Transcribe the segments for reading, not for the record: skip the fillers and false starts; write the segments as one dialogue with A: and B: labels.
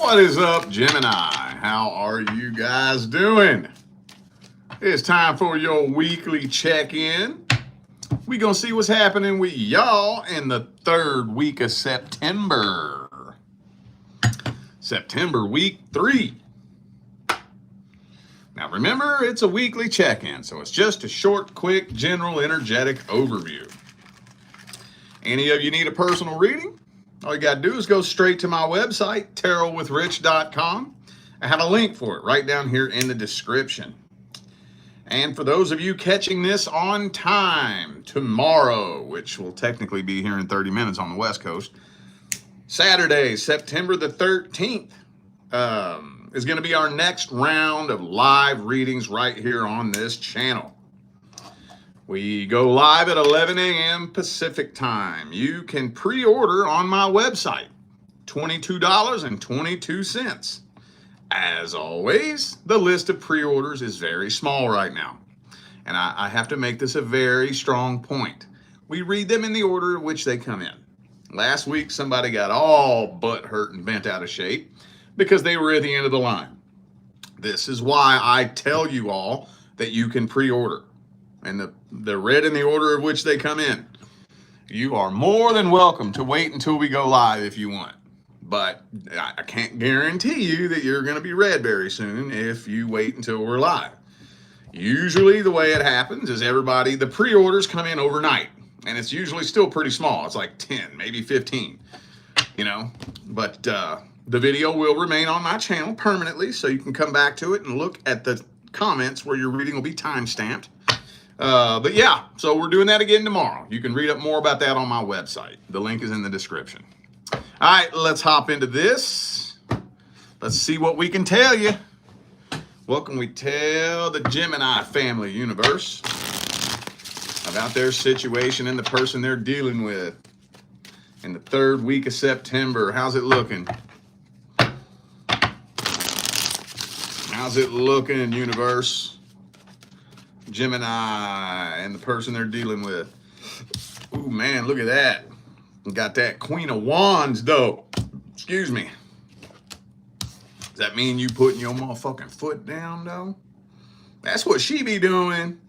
A: What is up, Gemini? How are you guys doing? It's time for your weekly check-in. We're going to see what's happening with y'all in the third week of September. September week 3. Now remember, it's a weekly check-in, so it's just a short, quick, general, energetic overview. Any of you need a personal reading? All you got to do is go straight to my website, tarotwithrich.com. I have a link for it right down here in the description. And for those of you catching this on time, tomorrow, which will technically be here in 30 minutes on the West Coast, Saturday, September the 13th, is going to be our next round of live readings right here on this channel. We go live at 11 a.m. Pacific time. You can pre-order on my website, $22.22. As always, the list of pre-orders is very small right now. And I have to make this a very strong point. We read them in the order in which they come in. Last week, somebody got all butt hurt and bent out of shape because they were at the end of the line. This is why I tell you all that you can pre-order. And they're read in the order of which they come in. You are more than welcome to wait until we go live if you want. But I can't guarantee you that you're going to be read very soon if you wait until we're live. Usually the way it happens is the pre-orders come in overnight. And it's usually still pretty small. It's like 10, maybe 15, But the video will remain on my channel permanently, so you can come back to it and look at the comments where your reading will be time-stamped. But yeah, so we're doing that again tomorrow. You can read up more about that on my website. The link is in the description. All right, let's hop into this. Let's see what we can tell you. What can we tell the Gemini family universe about their situation and the person they're dealing with in the third week of September? How's it looking? How's it looking, universe? Gemini and the person they're dealing with. Ooh, man, look at that. Got that Queen of Wands, though. Excuse me. Does that mean you putting your motherfucking foot down, though? That's what she be doing.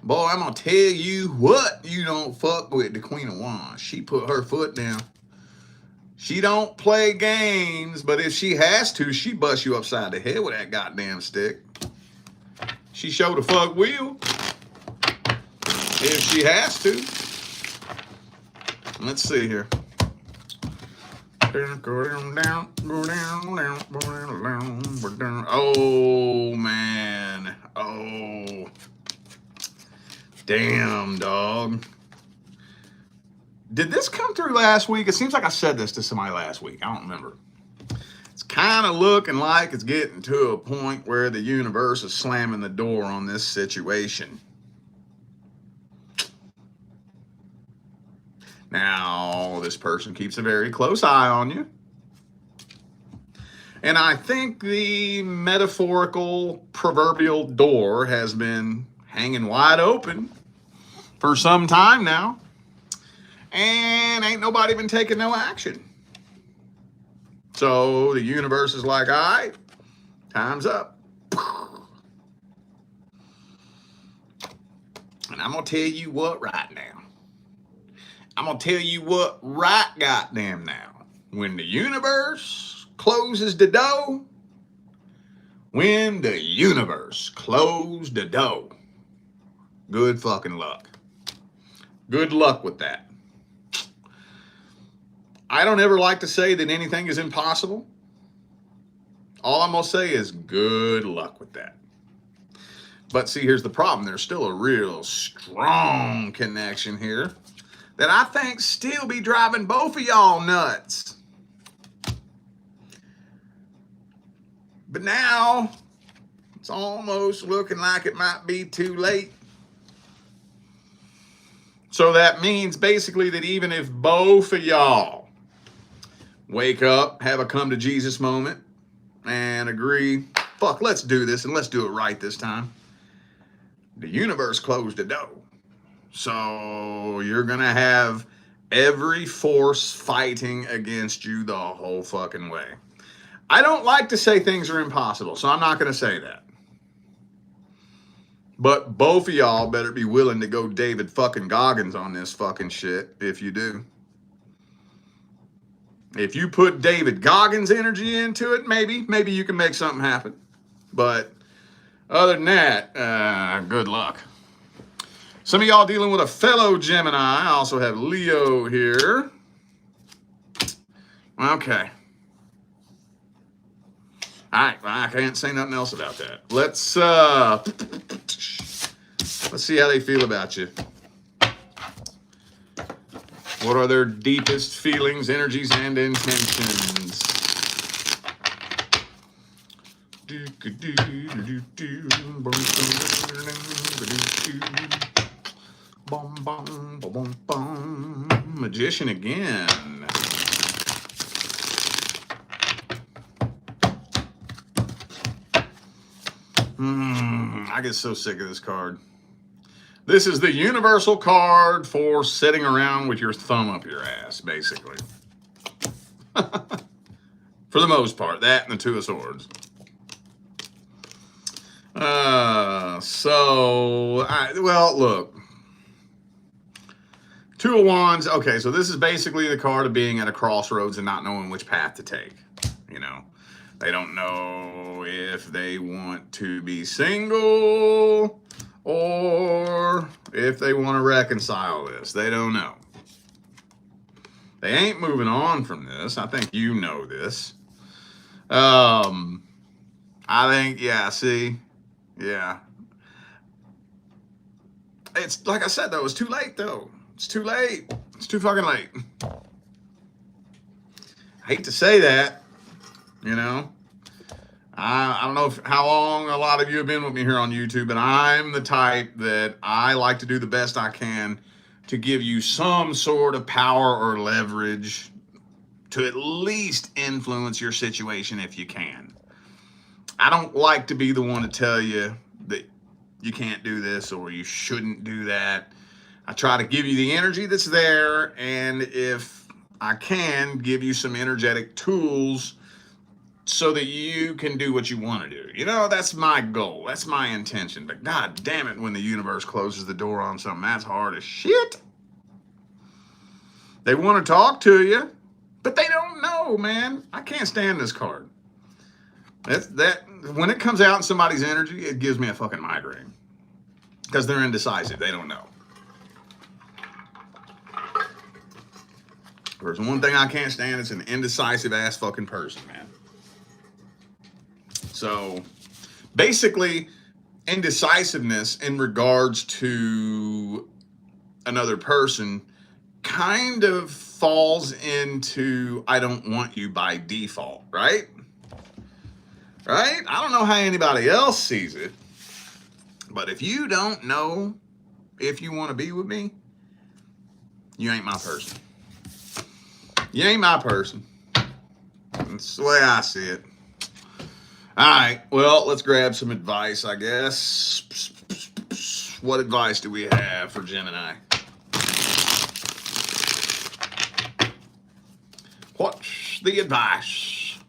A: Boy, I'm going to tell you what you don't fuck with the Queen of Wands. She put her foot down. She don't play games, but if she has to, she busts you upside the head with that goddamn stick. She showed the fuck will. If she has to. Let's see here. Oh, man. Oh. Damn, dog. Did this come through last week? It seems like I said this to somebody last week. I don't remember. It's kind of looking like it's getting to a point where the universe is slamming the door on this situation. Now, this person keeps a very close eye on you. And I think the metaphorical proverbial door has been hanging wide open for some time now. And ain't nobody been taking no action. So the universe is like, all right, time's up. And I'm going to tell you what right now. I'm going to tell you what right goddamn now. When the universe closes the door, when the universe closed the door, good fucking luck. Good luck with that. I don't ever like to say that anything is impossible. All I'm going to say is good luck with that. But see, here's the problem. There's still a real strong connection here that I think still be driving both of y'all nuts. But now, it's almost looking like it might be too late. So that means basically that even if both of y'all wake up, have a come to Jesus moment, and agree, fuck, let's do this, and let's do it right this time. The universe closed the door. So you're going to have every force fighting against you the whole fucking way. I don't like to say things are impossible, so I'm not going to say that. But both of y'all better be willing to go David fucking Goggins on this fucking shit if you do. If you put David Goggins energy into it, maybe you can make something happen. But other than that, good luck. Some of y'all dealing with a fellow Gemini. I also have Leo here. Okay. All right, well, I can't say nothing else about that. Let's see how they feel about you. What are their deepest feelings, energies, and intentions? Magician again. I get so sick of this card. This is the universal card for sitting around with your thumb up your ass, basically. For the most part, that and the Two of Swords. Well, look. Two of Wands. Okay, so this is basically the card of being at a crossroads and not knowing which path to take. You know, they don't know if they want to be single or if they want to reconcile this. They don't know. They ain't moving on from this. I think you know this. I think, yeah, see? Yeah. It's, like I said, though, it's too late, though. It's too late. It's too fucking late. I hate to say that, you know? I don't know how long a lot of you have been with me here on YouTube, but I'm the type that I like to do the best I can to give you some sort of power or leverage to at least influence your situation if you can. I don't like to be the one to tell you that you can't do this or you shouldn't do that. I try to give you the energy that's there, and if I can, give you some energetic tools so that you can do what you want to do. You know, that's my goal. That's my intention. But god damn it, when the universe closes the door on something, that's hard as shit. They want to talk to you, but they don't know, man. I can't stand this card. That when it comes out in somebody's energy, it gives me a fucking migraine. Because they're indecisive. They don't know. There's one thing I can't stand, it's an indecisive ass fucking person, man. So, basically, indecisiveness in regards to another person kind of falls into I don't want you by default, right? Right? I don't know how anybody else sees it, but if you don't know if you want to be with me, you ain't my person. You ain't my person. That's the way I see it. All right, well, let's grab some advice, I guess. What advice do we have for Gemini? What's the advice?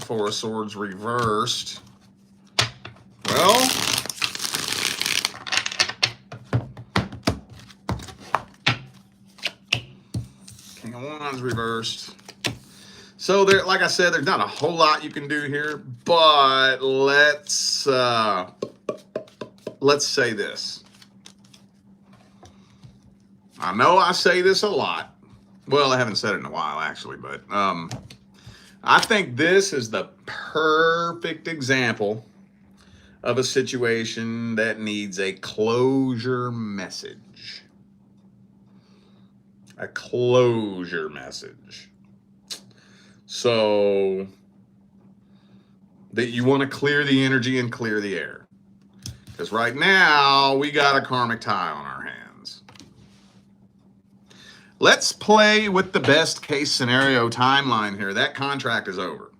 A: Four of Swords reversed. Well, King of Wands reversed. So there, like I said, there's not a whole lot you can do here, but let's say this. I know I say this a lot. Well, I haven't said it in a while, actually, but I think this is the perfect example of a situation that needs a closure message. A closure message. So that you want to clear the energy and clear the air. Because right now, we got a karmic tie on our hands. Let's play with the best case scenario timeline here. That contract is over.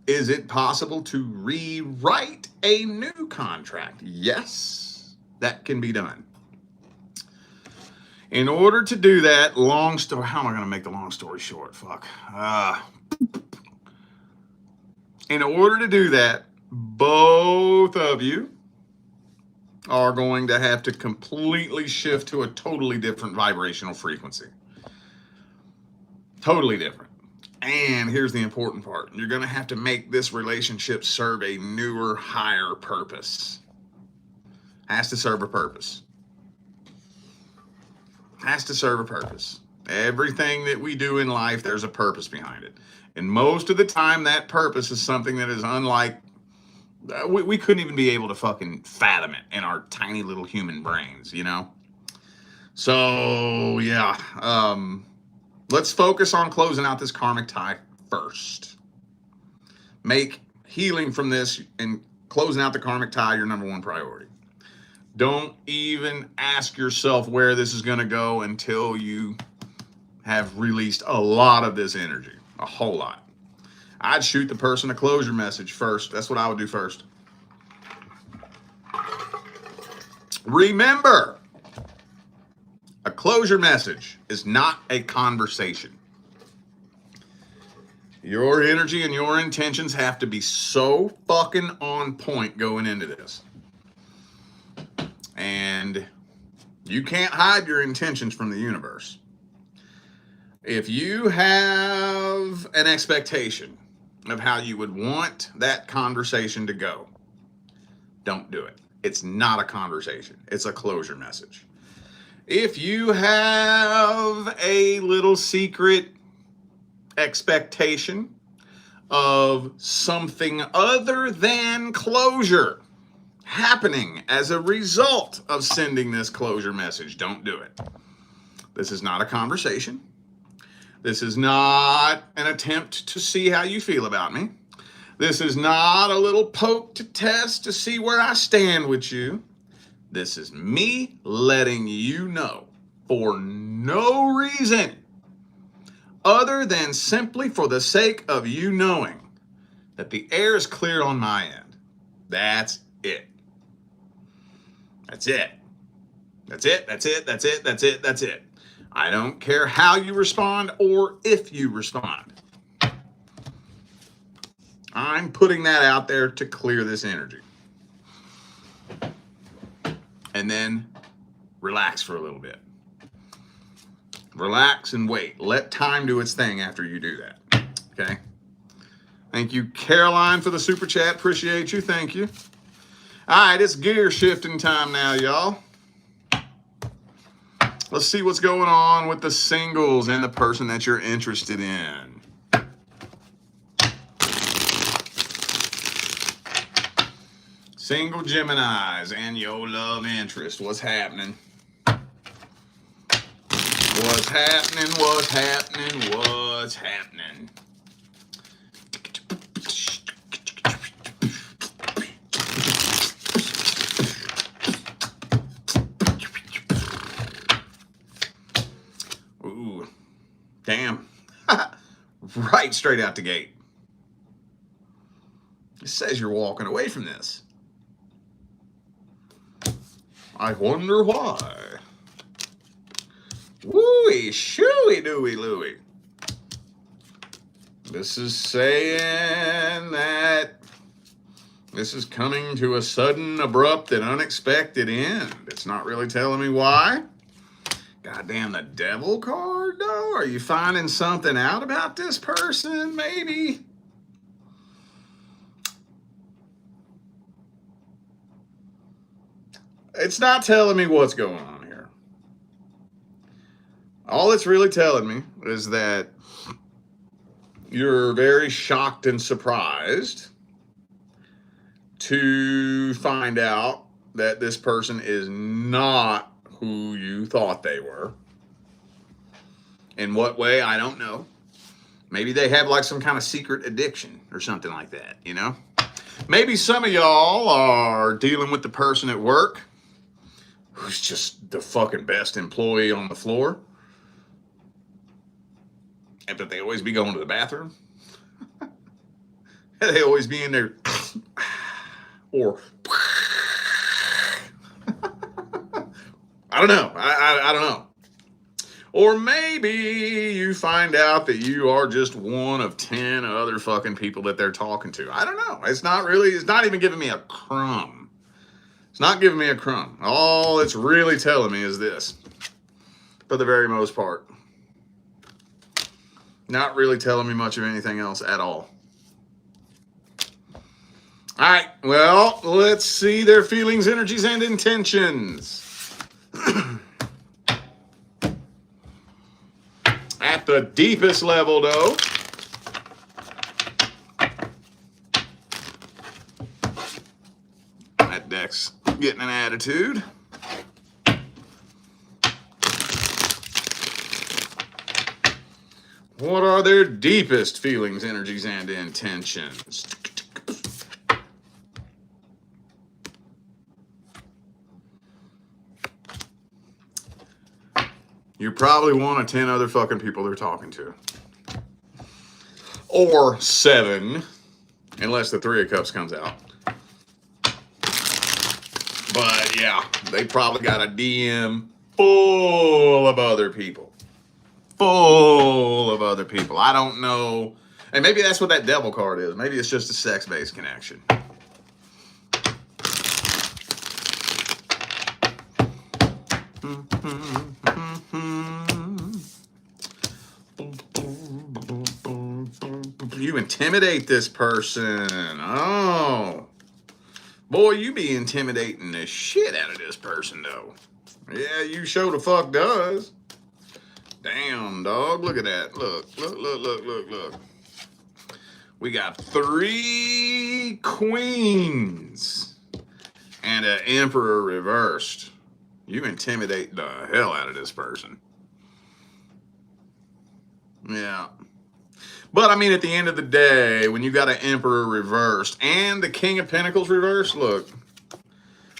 A: Is it possible to rewrite a new contract? Yes, that can be done. In order to do that, long story, how am I going to make the long story short? Fuck. In order to do that, both of you are going to have to completely shift to a totally different vibrational frequency. Totally different. And here's the important part. You're going to have to make this relationship serve a newer, higher purpose. Has to serve a purpose. Has to serve a purpose. Everything that we do in life, there's a purpose behind it. And most of the time, that purpose is something that is unlike, we couldn't even be able to fucking fathom it in our tiny little human brains, you know? So, yeah. Let's focus on closing out this karmic tie first. Make healing from this and closing out the karmic tie your number one priority. Don't even ask yourself where this is going to go until you have released a lot of this energy, a whole lot. I'd shoot the person a closure message first. That's what I would do first. Remember, a closure message is not a conversation. Your energy and your intentions have to be so fucking on point going into this. And you can't hide your intentions from the universe. If you have an expectation of how you would want that conversation to go, don't do it. It's not a conversation. It's a closure message. If you have a little secret expectation of something other than closure happening as a result of sending this closure message, don't do it. This is not a conversation. This is not an attempt to see how you feel about me. This is not a little poke to test to see where I stand with you. This is me letting you know for no reason other than simply for the sake of you knowing that the air is clear on my end. That's it. That's it. That's it. That's it. That's it. That's it. That's it. I don't care how you respond or if you respond. I'm putting that out there to clear this energy. And then relax for a little bit. Relax and wait. Let time do its thing after you do that. Okay? Thank you, Caroline, for the super chat. Appreciate you. Thank you. All right, it's gear shifting time now, y'all. Let's see what's going on with the singles and the person that you're interested in. Single Geminis and your love interest. What's happening? What's happening? What's happening? What's happening? Ooh, damn. Right straight out the gate. It says you're walking away from this. I wonder why. Wooey, shooey, dooey, looey. This is saying that this is coming to a sudden, abrupt, and unexpected end. It's not really telling me why. Goddamn, the devil card, though? Are you finding something out about this person, maybe? It's not telling me what's going on here. All it's really telling me is that you're very shocked and surprised to find out that this person is not who you thought they were. In what way, I don't know. Maybe they have like some kind of secret addiction or something like that, you know? Maybe some of y'all are dealing with the person at work who's just the fucking best employee on the floor. And but they always be going to the bathroom. They always be in there. Or I don't know. I don't know. Or maybe you find out that you are just one of 10 other fucking people that they're talking to. I don't know. It's not even giving me a crumb. It's not giving me a crumb. All it's really telling me is this, for the very most part. Not really telling me much of anything else at all. All right, well, let's see their feelings, energies, and intentions. At the deepest level, though, that deck's getting an attitude. What are their deepest feelings, energies, and intentions? You're probably one of 10 other fucking people they're talking to. Or 7, unless the 3 of Cups comes out. But yeah, they probably got a DM full of other people. Full of other people. I don't know. And maybe that's what that devil card is. Maybe it's just a sex-based connection. You intimidate this person. Oh. Boy, you be intimidating the shit out of this person, though. Yeah, you sure the fuck does. Damn, dog. Look at that. Look. We got 3 queens and an emperor reversed. You intimidate the hell out of this person. Yeah. But, I mean, at the end of the day, when you got an emperor reversed and the king of pentacles reversed, look.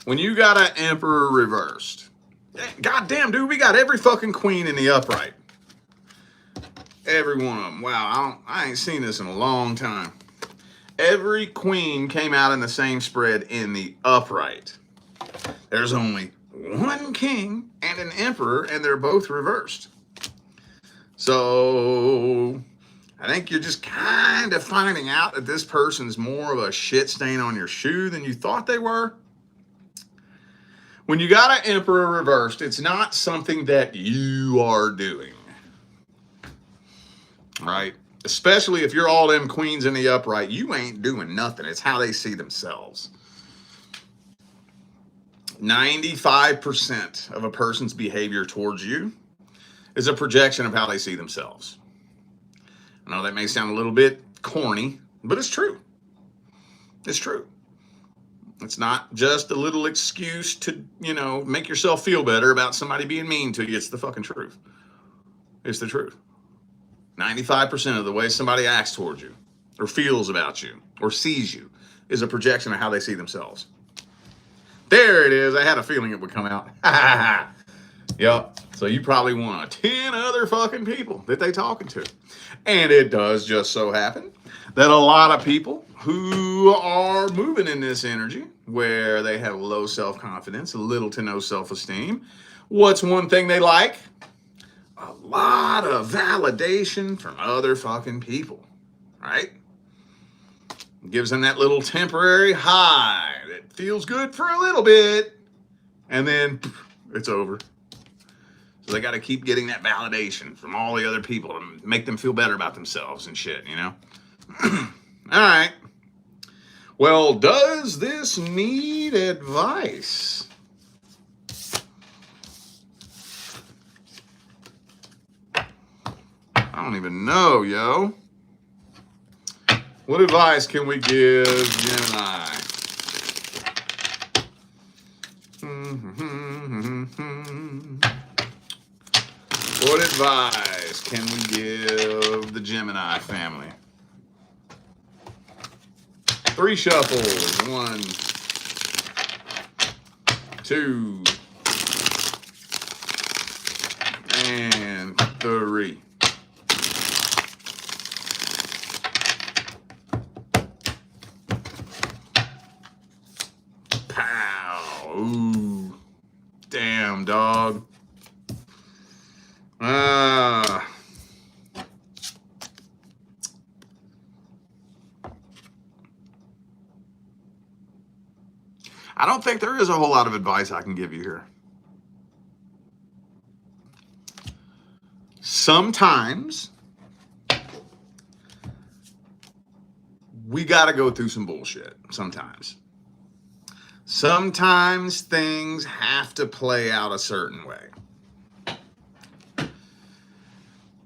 A: When you got an emperor reversed, goddamn, dude, we got every fucking queen in the upright. Every one of them. Wow, I ain't seen this in a long time. Every queen came out in the same spread in the upright. There's only one king and an emperor, and they're both reversed. So I think you're just kind of finding out that this person's more of a shit stain on your shoe than you thought they were. When you got an emperor reversed, it's not something that you are doing. Right? Especially if you're all them queens in the upright, you ain't doing nothing. It's how they see themselves. 95% of a person's behavior towards you is a projection of how they see themselves. I know that may sound a little bit corny, but it's true. It's true. It's not just a little excuse to, make yourself feel better about somebody being mean to you. It's the fucking truth. It's the truth. 95% of the way somebody acts towards you or feels about you or sees you is a projection of how they see themselves. There it is. I had a feeling it would come out. Yep. So you probably one of 10 other fucking people that they talking to. And it does just so happen that a lot of people who are moving in this energy where they have low self-confidence, little to no self-esteem, what's one thing they like? A lot of validation from other fucking people, right? Gives them that little temporary high that feels good for a little bit, and then it's over. So they got to keep getting that validation from all the other people to make them feel better about themselves and shit, All right. Well, does this need advice? I don't even know, yo. What advice can we give Gemini? What advice can we give the Gemini family? 3 shuffles. 1, 2, and 3. Pow. Ooh. Damn, dog. I don't think there is a whole lot of advice I can give you here. Sometimes we got to go through some bullshit. Sometimes things have to play out a certain way.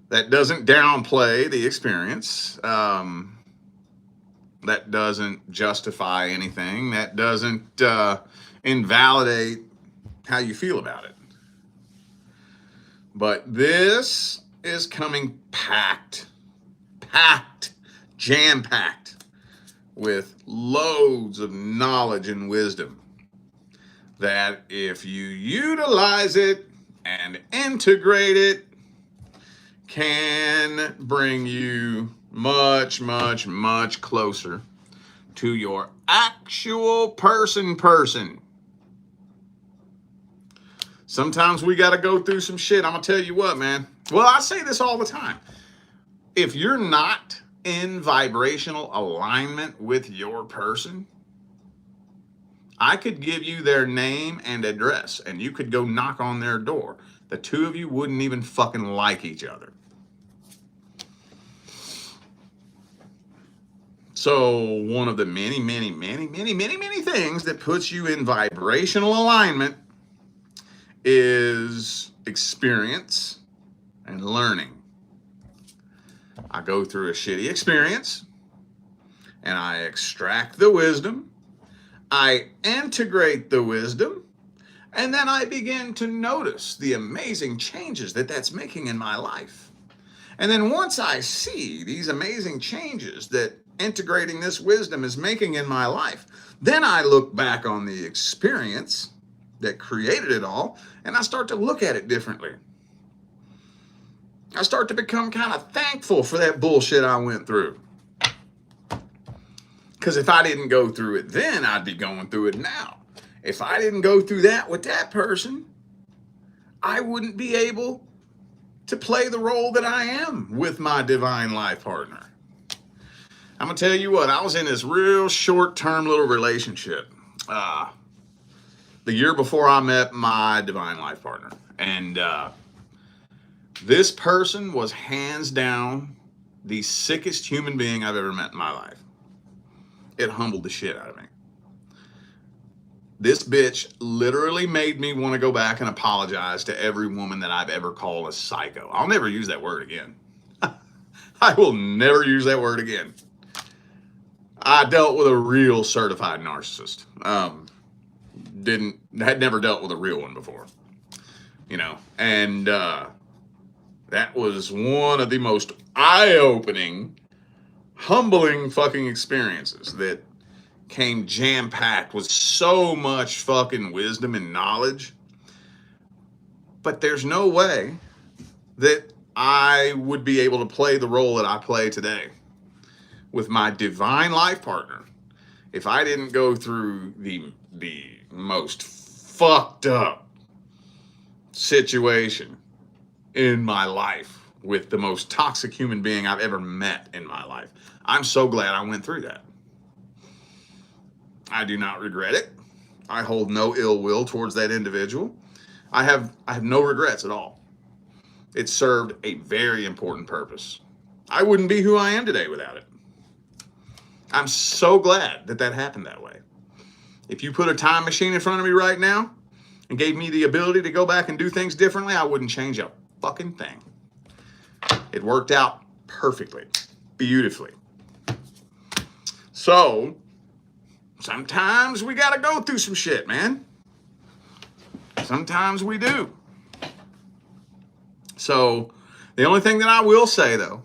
A: That doesn't downplay the experience. That doesn't justify anything. That doesn't invalidate how you feel about it. But this is coming packed, jam-packed with loads of knowledge and wisdom that if you utilize it and integrate it, can bring you much, much, much closer to your actual person. Sometimes we got to go through some shit. I'm going to tell you what, man. Well, I say this all the time. If you're not in vibrational alignment with your person, I could give you their name and address, and you could go knock on their door. The two of you wouldn't even fucking like each other. So one of the many things that puts you in vibrational alignment is experience and learning. I go through a shitty experience and I extract the wisdom. I integrate the wisdom, and then I begin to notice the amazing changes that that's making in my life. And then once I see these amazing changes that integrating this wisdom is making in my life, then I look back on the experience that created it all, and I start to look at it differently. I start to become kind of thankful for that bullshit I went through. Because if I didn't go through it then, I'd be going through it now. If I didn't go through that with that person, I wouldn't be able to play the role that I am with my divine life partner. I'm going to tell you what, I was in this real short-term little relationship the year before I met my divine life partner. And this person was hands down the sickest human being I've ever met in my life. It humbled the shit out of me. This bitch literally made me want to go back and apologize to every woman that I've ever called a psycho. I'll never use that word again. I will never use that word again. I dealt with a real certified narcissist. Had never dealt with a real one before, and that was one of the most eye-opening, humbling fucking experiences that came jam-packed with so much fucking wisdom and knowledge. But there's no way that I would be able to play the role that I play today with my divine life partner if I didn't go through the most fucked up situation in my life with the most toxic human being I've ever met in my life. I'm so glad I went through that. I do not regret it. I hold no ill will towards that individual. I have no regrets at all. It served a very important purpose. I wouldn't be who I am today without it. I'm so glad that happened that way. If you put a time machine in front of me right now and gave me the ability to go back and do things differently, I wouldn't change a fucking thing. It worked out perfectly, beautifully. So, sometimes we gotta go through some shit, man. Sometimes we do. So, the only thing that I will say, though,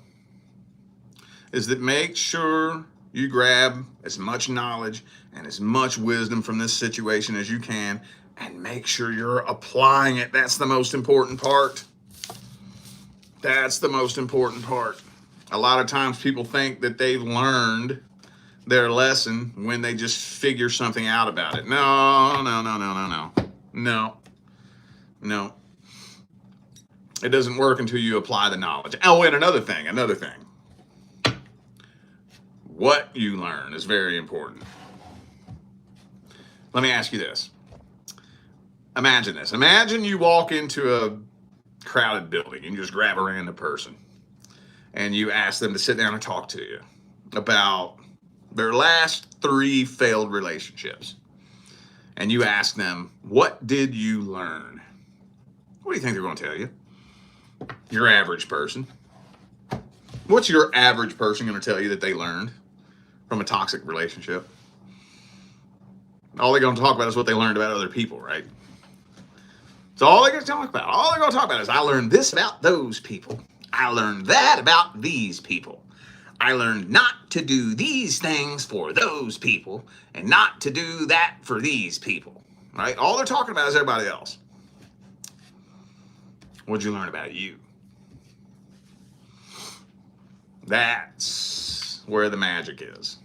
A: is that make sure you grab as much knowledge and as much wisdom from this situation as you can, and make sure you're applying it. That's the most important part. That's the most important part. A lot of times people think that they've learned their lesson when they just figure something out about it. No. It doesn't work until you apply the knowledge. Oh, and another thing. What you learn is very important. Let me ask you this. Imagine this. Imagine you walk into a crowded building and you just grab a random person and you ask them to sit down and talk to you about their last 3 failed relationships. And you ask them, what did you learn? What do you think they're going to tell you? Your average person. What's your average person going to tell you that they learned from a toxic relationship? All they're going to talk about is what they learned about other people, right? So all they're going to talk about, is I learned this about those people. I learned that about these people. I learned not to do these things for those people and not to do that for these people, right? All they're talking about is everybody else. What'd you learn about you? That's where the magic is.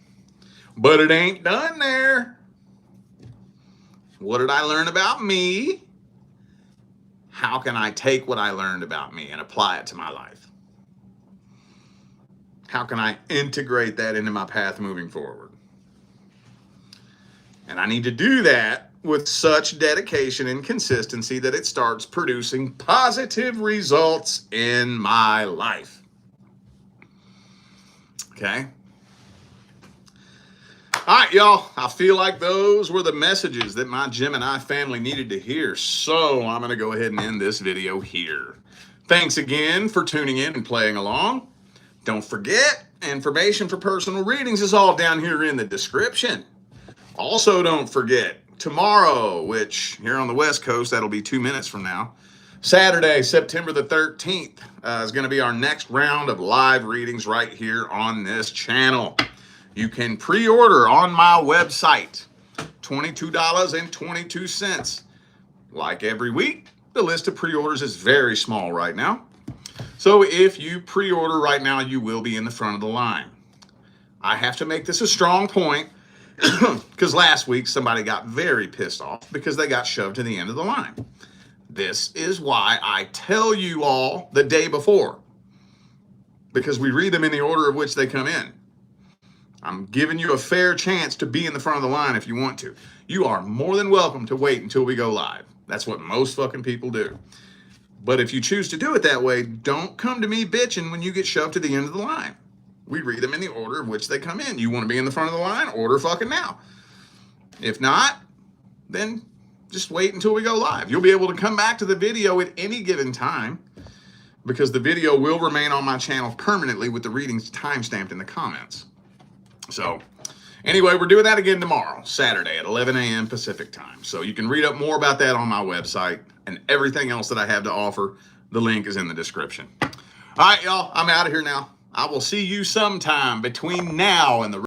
A: But it ain't done there. What did I learn about me? How can I take what I learned about me and apply it to my life? How can I integrate that into my path moving forward? And I need to do that with such dedication and consistency that it starts producing positive results in my life. Okay? All right, y'all. I feel like those were the messages that my Gemini family needed to hear. So I'm going to go ahead and end this video here. Thanks again for tuning in and playing along. Don't forget, information for personal readings is all down here in the description. Also, don't forget, tomorrow, which here on the West Coast, that'll be 2 minutes from now, Saturday, September the 13th, is going to be our next round of live readings right here on this channel. You can pre-order on my website, $22.22. Like every week, the list of pre-orders is very small right now. So if you pre-order right now, you will be in the front of the line. I have to make this a strong point because last week somebody got very pissed off because they got shoved to the end of the line. This is why I tell you all the day before, because we read them in the order of which they come in. I'm giving you a fair chance to be in the front of the line if you want to. You are more than welcome to wait until we go live. That's what most fucking people do. But if you choose to do it that way, don't come to me bitching when you get shoved to the end of the line. We read them in the order of which they come in. You want to be in the front of the line? Order fucking now. If not, then just wait until we go live. You'll be able to come back to the video at any given time because the video will remain on my channel permanently with the readings timestamped in the comments. So anyway, we're doing that again tomorrow, Saturday at 11 a.m. Pacific time. So you can read up more about that on my website and everything else that I have to offer. The link is in the description. All right, y'all, I'm out of here now. I will see you sometime between now and the